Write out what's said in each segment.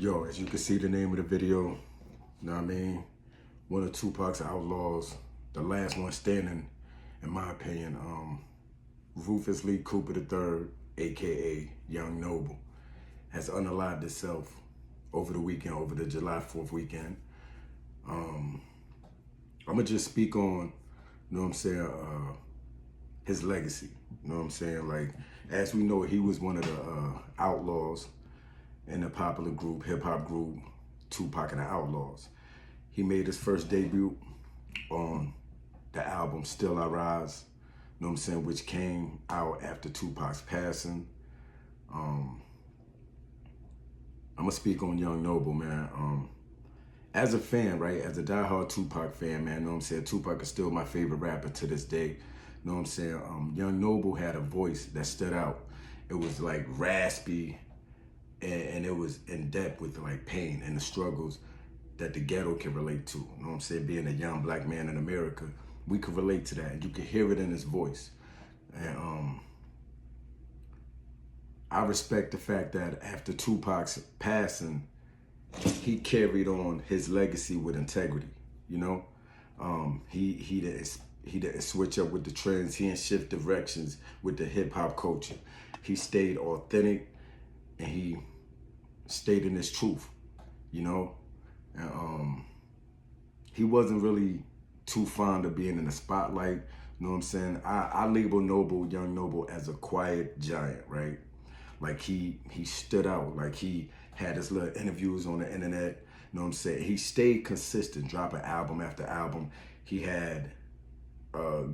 Yo, as you can see the name of the video, you know what I mean? One of Tupac's Outlawz, the last one standing, in my opinion, Rufus Lee Cooper III, AKA Young Noble, has unalived itself over the weekend, over the July 4th weekend. I'm gonna just speak on, you know what I'm saying, his legacy. You know what I'm saying? Like, as we know, he was one of the outlaws in the popular group, hip-hop group, Tupac and the Outlawz. He made his first debut on the album Still I Rise, you know what I'm saying, which came out after Tupac's passing. I'm gonna speak on Young Noble, man. As a fan, right, as a diehard Tupac fan, man, you know what I'm saying, Tupac is still my favorite rapper to this day. You know what I'm saying? Young Noble had a voice that stood out. It was like raspy, and it was in depth with like pain and the struggles that the ghetto can relate to. You know what I'm saying? Being a young black man in America, we could relate to that. And you could hear it in his voice. And I respect the fact that after Tupac's passing, he carried on his legacy with integrity. You know, he didn't switch up with the trends. He didn't shift directions with the hip hop culture. He stayed authentic, and he stayed in his truth. You know, and he wasn't really too fond of being in the spotlight. You know what I'm saying? I label Young Noble, as a quiet giant, right? Like he stood out. Like he had his little interviews on the internet. You know what I'm saying? He stayed consistent, dropping album after album. He had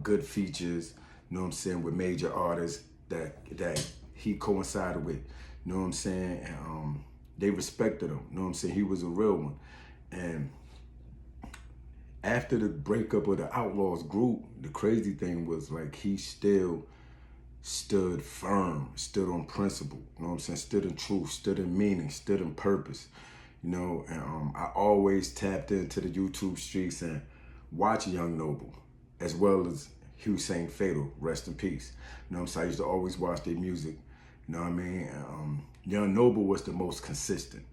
good features, you know what I'm saying, with major artists that he coincided with. You know what I'm saying? And they respected him. You know what I'm saying? He was a real one. And after the breakup of the Outlawz group, the crazy thing was, like, he still stood firm, stood on principle, you know what I'm saying, stood in truth, stood in meaning, stood in purpose, you know. And I always tapped into the YouTube streets and watched Young Noble, as well as Hussein Fatal, rest in peace. You know what I'm saying? I used to always watch their music, you know what I mean? Young Noble was the most consistent.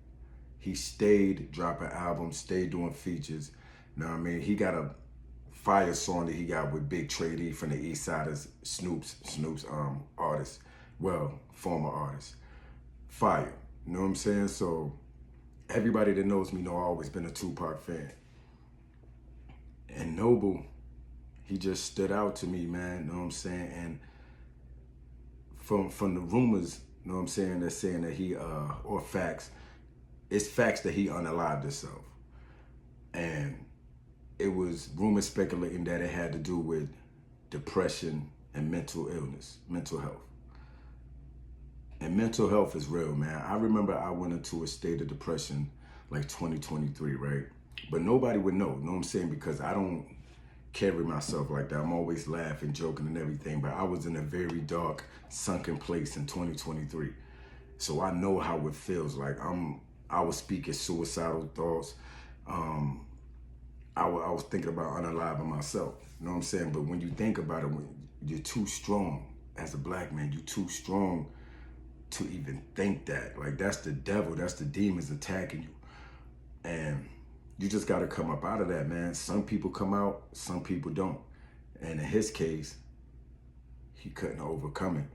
He stayed dropping albums, stayed doing features, you know what I mean? He got a fire song that he got with Big Trady from the East Side, as Snoop's artist, well, former artist. Fire, you know what I'm saying? So everybody that knows me know I've always been a Tupac fan. And Noble, he just stood out to me, man, you know what I'm saying? And from the rumors, you know what I'm saying, they're saying that he, or facts, it's facts that he unalived himself. And it was rumors speculating that it had to do with depression and mental illness, mental health. And mental health is real, man. I remember I went into a state of depression like 2023, right? But nobody would know what I'm saying? Because I don't carry myself like that. I'm always laughing, joking and everything, but I was in a very dark, sunken place in 2023. So I know how it feels like. I was speaking suicidal thoughts. I was thinking about unaliving myself, you know what I'm saying? But when you think about it, when you're too strong as a black man, you're too strong to even think that. Like, that's the devil, that's the demons attacking you. And you just gotta come up out of that, man. Some people come out, some people don't. And in his case, he couldn't overcome it.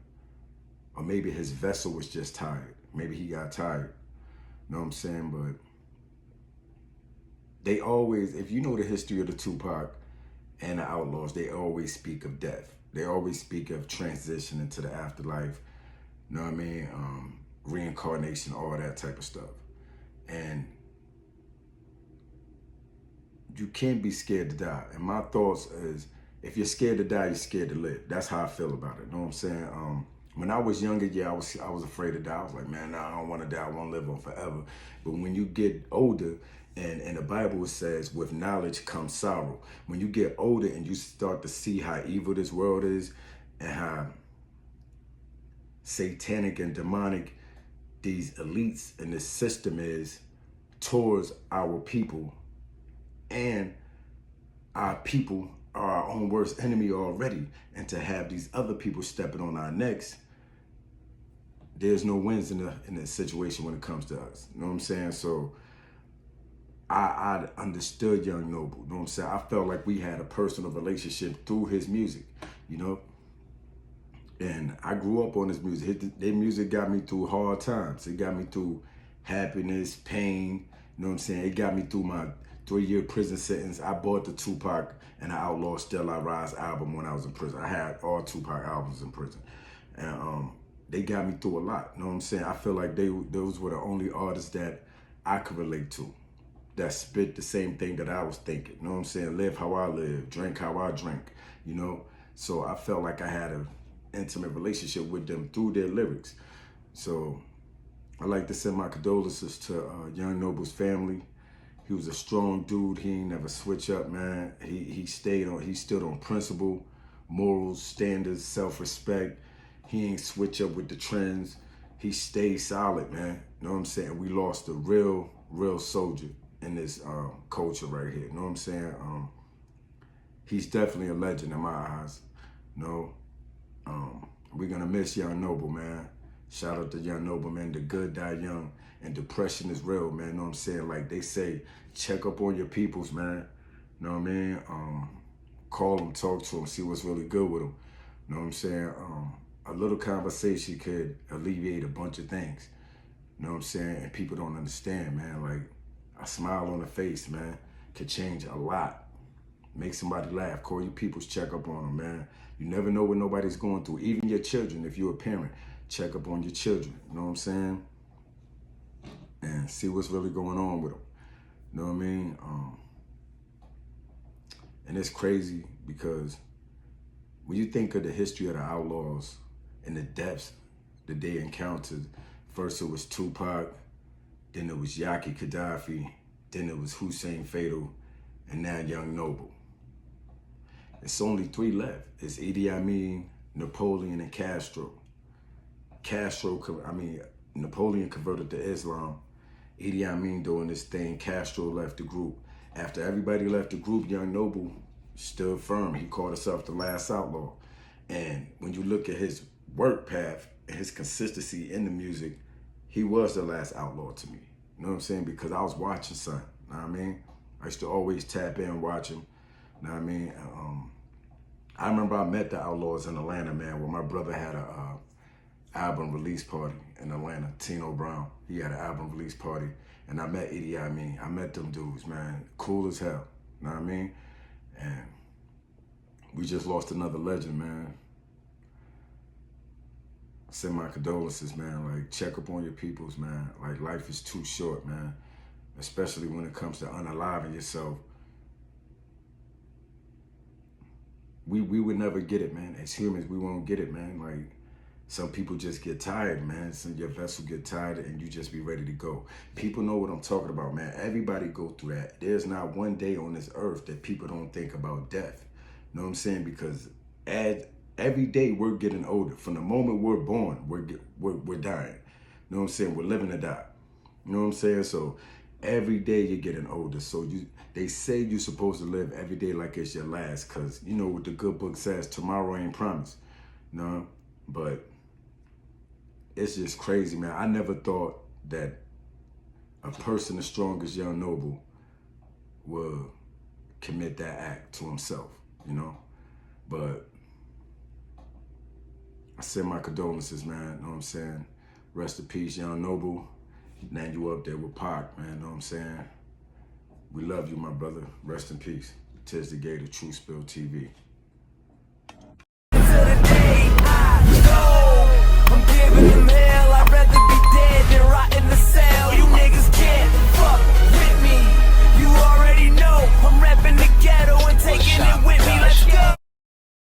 Or maybe his vessel was just tired. Maybe he got tired, you know what I'm saying? But they always, if you know the history of the Tupac and the Outlawz, they always speak of death. They always speak of transition into the afterlife, you know what I mean? Reincarnation, all that type of stuff. And you can't be scared to die. And my thoughts is, if you're scared to die, you're scared to live. That's how I feel about it, you know what I'm saying? When I was younger, yeah, I was afraid to die. I was like, man, nah, I don't want to die. I want to live on forever. But when you get older, and the Bible says, with knowledge comes sorrow. When you get older and you start to see how evil this world is and how satanic and demonic these elites and this system is towards our people, and our people are our own worst enemy already, and to have these other people stepping on our necks, there's no wins in the situation when it comes to us. You know what I'm saying? So I understood Young Noble. You know what I'm saying? I felt like we had a personal relationship through his music, you know? And I grew up on his music. Their music got me through hard times. It got me through happiness, pain. You know what I'm saying? It got me through my 3-year prison sentence. I bought the Tupac and the Outlawz Still I Rise album when I was in prison. I had all Tupac albums in prison. And they got me through a lot. You know what I'm saying? I feel like those were the only artists that I could relate to, that spit the same thing that I was thinking. You know what I'm saying? Live how I live, drink how I drink, you know? So I felt like I had an intimate relationship with them through their lyrics. So I'd like to send my condolences to Young Noble's family. He was a strong dude. He ain't never switch up, man. He stood on principle, morals, standards, self-respect. He ain't switch up with the trends. He stayed solid, man. You know what I'm saying? We lost a real soldier in this culture right here. You know what I'm saying? He's definitely a legend in my eyes. You know, we're gonna miss Young Noble, man. Shout out to Young Noble, man. The good die young, and depression is real, man. You know what I'm saying? Like they say, check up on your peoples, man. You know what I mean? Call them, talk to them, see what's really good with them. You know what I'm saying? A little conversation could alleviate a bunch of things. You know what I'm saying? And people don't understand, man. Like a smile on the face, man, could change a lot. Make somebody laugh. Call your peoples, check up on them, man. You never know what nobody's going through. Even your children, if you're a parent, check up on your children. You know what I'm saying? And see what's really going on with them. You know what I mean? And it's crazy because when you think of the history of the Outlawz and the depths that they encountered, first it was Tupac, then it was Yaki Gaddafi, then it was Hussein Fatal, and now Young Noble. It's only 3 left. It's Idi Amin, Napoleon, and Castro. Napoleon converted to Islam. Idi Amin doing this thing. Castro left the group. After everybody left the group, Young Noble stood firm. He called himself the last outlaw. And when you look at his work path and his consistency in the music, he was the last outlaw to me. You know what I'm saying? Because I was watching son. You know what I mean? I used to always tap in and watch him. You know what I mean? I remember I met the Outlawz in Atlanta, man, where my brother had a album release party in Atlanta. Tino Brown, he had an album release party, and I met Idi Amin. I met them dudes, man, cool as hell. You know what I mean? And we just lost another legend, man. Send my condolences, man. Like, check up on your peoples, man. Like, life is too short, man. Especially when it comes to unaliving yourself. We would never get it, man. As humans, we won't get it, man. Like, some people just get tired, man. Some your vessel get tired and you just be ready to go. People know what I'm talking about, man. Everybody go through that. There's not one day on this earth that people don't think about death. You know what I'm saying? Because every day we're getting older. From the moment we're born, we're dying. You know what I'm saying? We're living to die. You know what I'm saying? So every day you're getting older. So they say you're supposed to live every day like it's your last, because you know what the good book says, tomorrow ain't promised. You know? But it's just crazy, man. I never thought that a person as strong as Young Noble would commit that act to himself, you know? But I send my condolences, man, you know what I'm saying? Rest in peace, Young Noble. Now you up there with Pac, man, you know what I'm saying? We love you, my brother. Rest in peace. Tiz the Gator, True Spill TV.